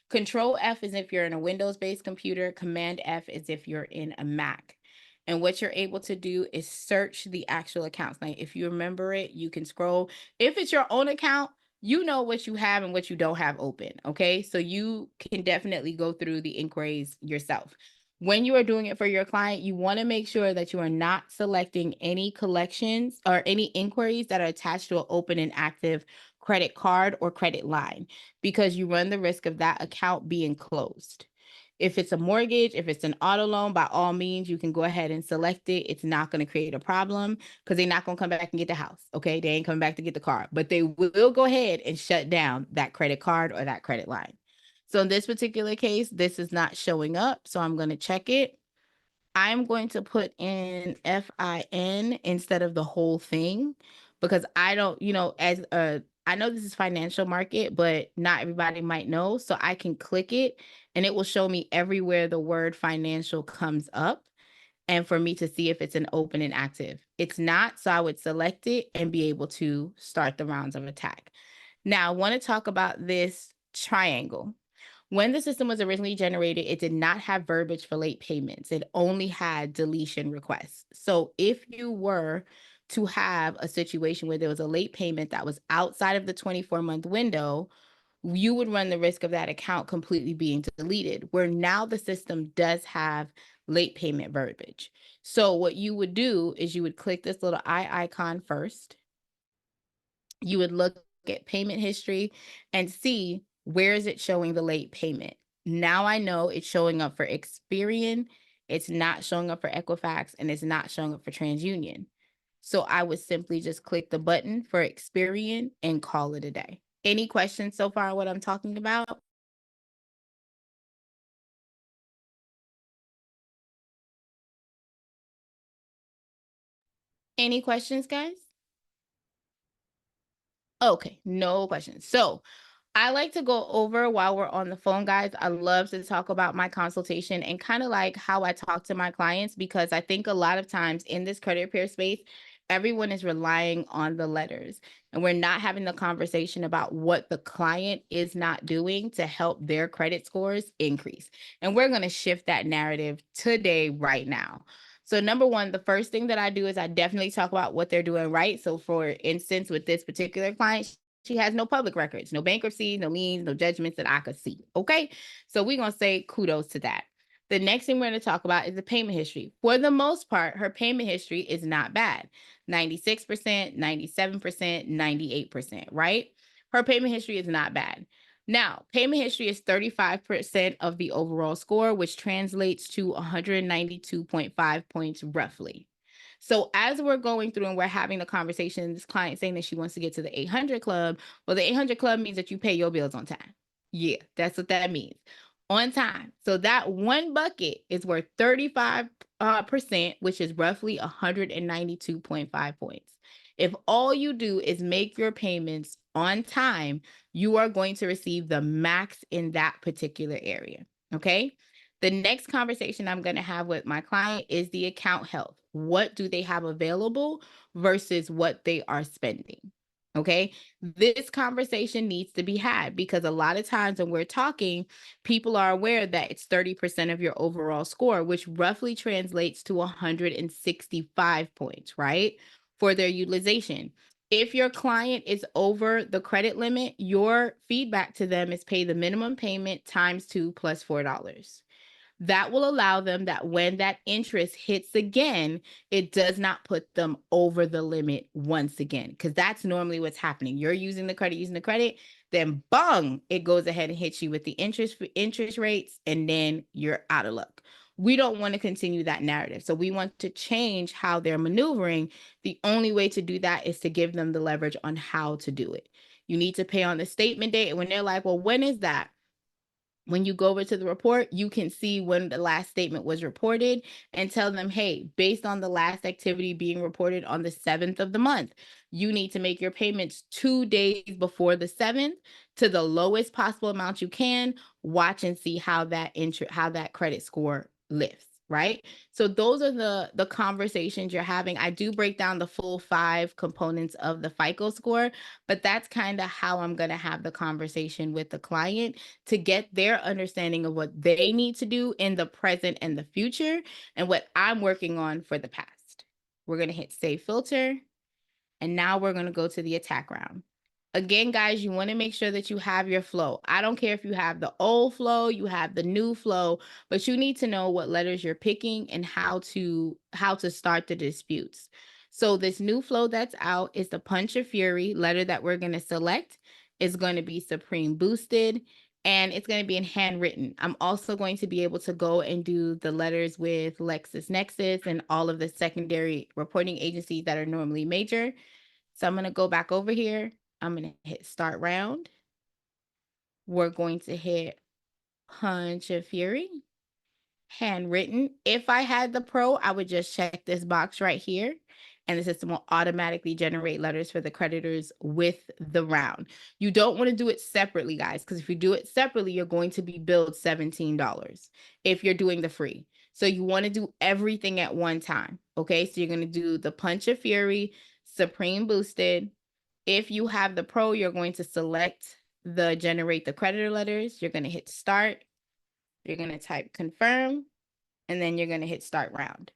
Control F is if you're in a Windows-based computer, Command F is if you're in a Mac. And what you're able to do is search the actual accounts. Now, if you remember it, you can scroll. If it's your own account, you know what you have and what you don't have open, okay? So you can definitely go through the inquiries yourself. When you are doing it for your client, you want to make sure that you are not selecting any collections or any inquiries that are attached to an open and active credit card or credit line, because you run the risk of that account being closed. If it's a mortgage, if it's an auto loan, by all means, you can go ahead and select it. It's not going to create a problem because they're not going to come back and get the house. Okay. They ain't coming back to get the car, but they will go ahead and shut down that credit card or that credit line. So in this particular case, this is not showing up. So I'm going to check it. I'm going to put in FIN instead of the whole thing because I don't, I know this is financial market, but not everybody might know. So I can click it and it will show me everywhere the word financial comes up and for me to see if it's an open and active. It's not, so I would select it and be able to start the rounds of attack. Now I want to talk about this triangle. When the system was originally generated, it did not have verbiage for late payments. It only had deletion requests. So if you were to have a situation where there was a late payment that was outside of the 24-month window, you would run the risk of that account completely being deleted, where now the system does have late payment verbiage. So what you would do is you would click this little eye icon first. You would look at payment history and see where is it showing the late payment. Now I know it's showing up for Experian, it's not showing up for Equifax, and it's not showing up for TransUnion. So I would simply just click the button for Experian and call it a day. Any questions so far on what I'm talking about? Any questions, guys? Okay, no questions. So I like to go over while we're on the phone, guys. I love to talk about my consultation and kind of like how I talk to my clients, because I think a lot of times in this credit repair space, everyone is relying on the letters and we're not having the conversation about what the client is not doing to help their credit scores increase. And we're going to shift that narrative today, right now. So number one, the first thing that I do is I definitely talk about what they're doing right. So for instance, with this particular client, she has no public records, no bankruptcy, no liens, no judgments that I could see. Okay. So we're going to say kudos to that. The next thing we're going to talk about is the payment history. For the most part, her payment history is not bad. 96%, 97%, 98%, right? Her payment history is not bad. Now, payment history is 35% of the overall score, which translates to 192.5 points roughly. So as we're going through and we're having a conversation, this client saying that she wants to get to the 800 club. Well, the 800 club means that you pay your bills on time. Yeah, that's what that means. On time. So that one bucket is worth 35%, which is roughly 192.5 points. If all you do is make your payments on time, you are going to receive the max in that particular area. Okay. The next conversation I'm going to have with my client is the account health. What do they have available versus what they are spending? Okay. This conversation needs to be had because a lot of times when we're talking, people are aware that it's 30% of your overall score, which roughly translates to 165 points, right? For their utilization. If your client is over the credit limit, your feedback to them is pay the minimum payment times 2 plus $4. That will allow them that when that interest hits again, it does not put them over the limit once again, because that's normally what's happening. You're using the credit, then bung, it goes ahead and hits you with the interest rates, and then you're out of luck. We don't want to continue that narrative. So we want to change how they're maneuvering. The only way to do that is to give them the leverage on how to do it. You need to pay on the statement date. And when they're like, well, when is that? When you go over to the report, you can see when the last statement was reported and tell them, hey, based on the last activity being reported on the 7th of the month, you need to make your payments 2 days before the 7th to the lowest possible amount you can. Watch and see how that credit score lifts. Right. So those are the conversations you're having. I do break down the full 5 components of the FICO score, but that's kind of how I'm going to have the conversation with the client to get their understanding of what they need to do in the present and the future and what I'm working on for the past. We're going to hit save filter. And now we're going to go to the attack round. Again, guys, you want to make sure that you have your flow. I don't care if you have the old flow, you have the new flow, but you need to know what letters you're picking and how to start the disputes. So this new flow that's out is the Punch of Fury. Letter that we're going to select is going to be Supreme Boosted, and it's going to be in handwritten. I'm also going to be able to go and do the letters with LexisNexis and all of the secondary reporting agencies that are normally major. So I'm going to go back over here. I'm going to hit start round. We're going to hit Punch of Fury, handwritten. If I had the pro, I would just check this box right here, and the system will automatically generate letters for the creditors with the round. You don't want to do it separately, guys, because if you do it separately, you're going to be billed $17 if you're doing the free. So you want to do everything at one time. Okay, so you're going to do the Punch of Fury, Supreme Boosted. If you have the pro, you're going to select the generate the creditor letters. You're going to hit start. You're going to type confirm, and then you're going to hit start round.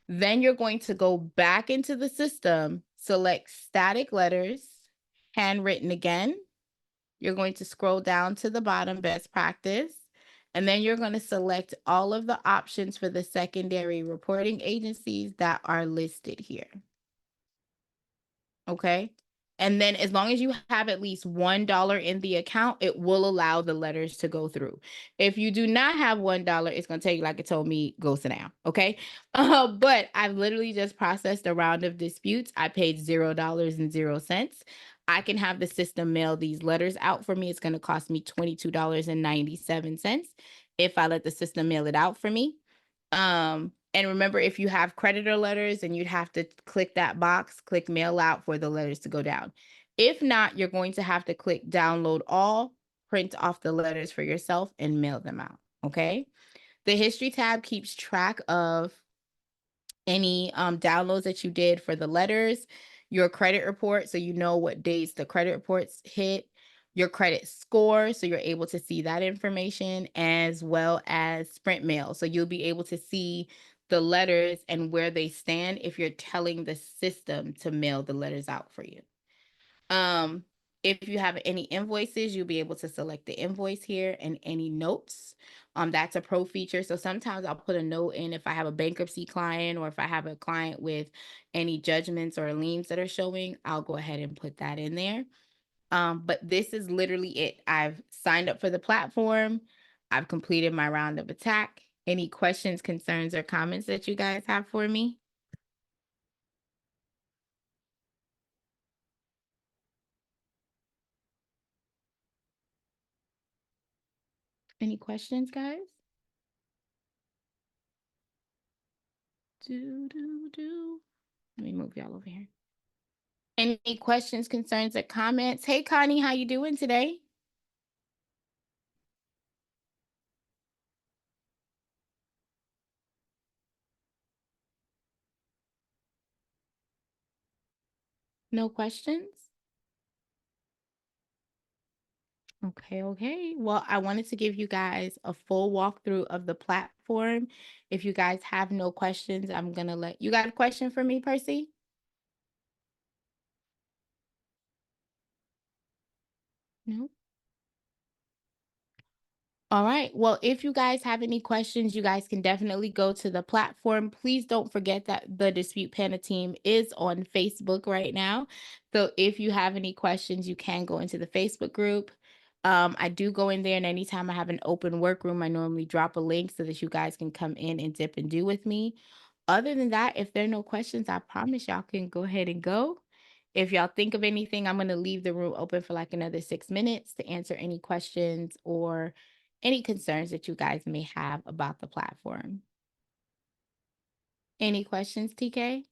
Then you're going to go back into the system, select static letters, handwritten again. You're going to scroll down to the bottom, best practice. And then you're going to select all of the options for the secondary reporting agencies that are listed here. Okay. And then as long as you have at least $1 in the account, it will allow the letters to go through. If you do not have $1, it's going to tell you, like it told me, go sit down. Okay. But I've literally just processed a round of disputes. I paid $0.00. I can have the system mail these letters out for me. It's going to cost me $22.97 if I let the system mail it out for me. And remember, if you have creditor letters, and you'd have to click that box, click mail out for the letters to go down. If not, you're going to have to click download all, print off the letters for yourself, and mail them out. Okay. The history tab keeps track of any downloads that you did for the letters, your credit report, so you know what dates the credit reports hit, your credit score, so you're able to see that information, as well as Sprint mail. So you'll be able to see the letters and where they stand if you're telling the system to mail the letters out for you. If you have any invoices, you'll be able to select the invoice here, and any notes. That's a pro feature. So sometimes I'll put a note in if I have a bankruptcy client, or if I have a client with any judgments or liens that are showing, I'll go ahead and put that in there. But this is literally it. I've signed up for the platform. I've completed my round of attack. Any questions, concerns, or comments that you guys have for me? Any questions, guys? Let me move y'all over here. Any questions, concerns, or comments? Hey, Connie, how you doing today? No questions? Okay. Well, I wanted to give you guys a full walkthrough of the platform. If you guys have no questions, I'm going to you got a question for me, Percy? No? All right. Well, if you guys have any questions, you guys can definitely go to the platform. Please don't forget that the Dispute Panda team is on Facebook right now. So if you have any questions, you can go into the Facebook group. I do go in there, and anytime I have an open workroom, I normally drop a link so that you guys can come in and dip and do with me. Other than that, if there are no questions, I promise y'all can go ahead and go. If y'all think of anything, I'm going to leave the room open for like another 6 minutes to answer any questions or any concerns that you guys may have about the platform. Any questions, TK?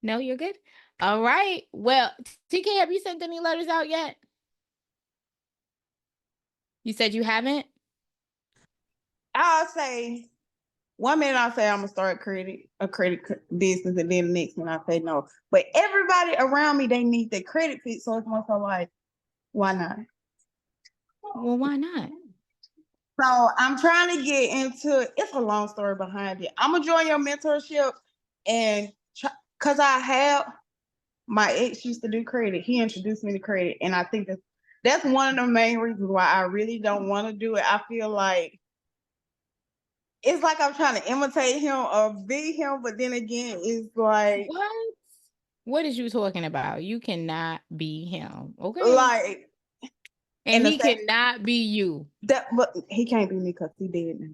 No, you're good? All right. Well, TK, have you sent any letters out yet? You said you haven't? I'll say 1 minute I'll say I'm gonna start a credit business, and then the next one I'll say no. But everybody around me, they need their credit fit, so it's more so like, why not? Well, why not? So I'm trying to get into it's a long story behind it. I'm gonna join your mentorship, and because I have my ex used to do credit. He introduced me to credit, and I think that's one of the main reasons why I really don't want to do it. I feel like it's like I'm trying to imitate him or be him, but then again, it's like what is you talking about? You cannot be him, okay? Like, and he cannot be you. But he can't be me because he dead now.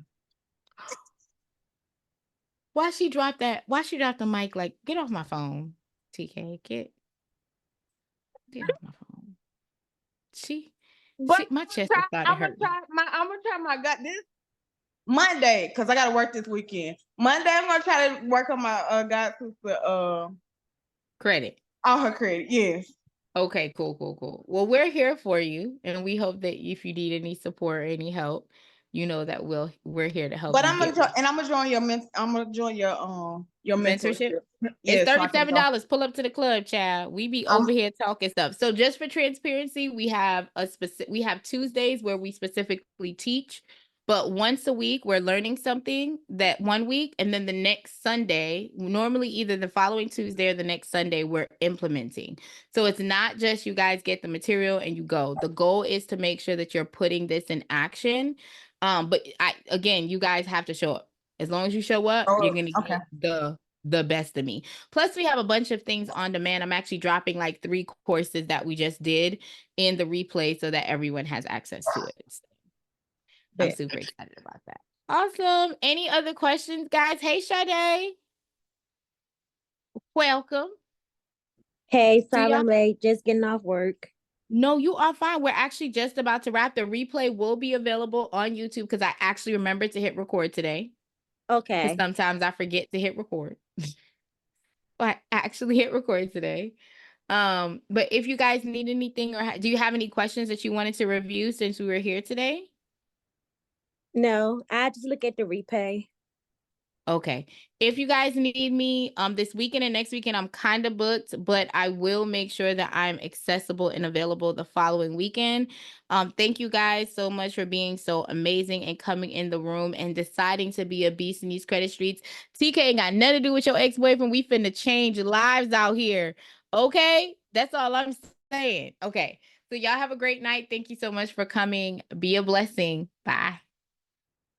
Why she dropped the mic? Like, get off my phone, TK. Get off my phone. My chest is starting to hurt. I'm gonna try my gut this Monday because I gotta work this weekend. Monday I'm gonna try to work on my god sister credit. On her credit, yes. Okay, cool. Well, we're here for you, and we hope that if you need any support or any help, you know that we're here to help. But I'm gonna join your mentorship. It's $37. Pull up to the club, child. We be over here talking stuff. So just for transparency, we have Tuesdays where we specifically teach, but once a week we're learning something that 1 week, and then the next Sunday, normally either the following Tuesday or the next Sunday, we're implementing. So it's not just you guys get the material and you go. The goal is to make sure that you're putting this in action. But you guys have to show up. As long as you show up, you're gonna get the best of me. Plus, we have a bunch of things on demand. I'm actually dropping like 3 courses that we just did in the replay so that everyone has access to it. So I'm super excited about that. Awesome. Any other questions, guys? Hey, Sade. Welcome. Hey, sorry I'm late. Just getting off work. No, you are fine. We're actually just about to wrap. The replay will be available on YouTube because I actually remembered to hit record today. Okay. Because sometimes I forget to hit record. But I actually hit record today. But if you guys need anything or do you have any questions that you wanted to review since we were here today? No, I just look at the replay. Okay. If you guys need me this weekend and next weekend, I'm kind of booked, but I will make sure that I'm accessible and available the following weekend. Thank you guys so much for being so amazing and coming in the room and deciding to be a beast in these credit streets. TK ain't got nothing to do with your ex-boyfriend. We finna change lives out here. Okay? That's all I'm saying. Okay. So y'all have a great night. Thank you so much for coming. Be a blessing. Bye.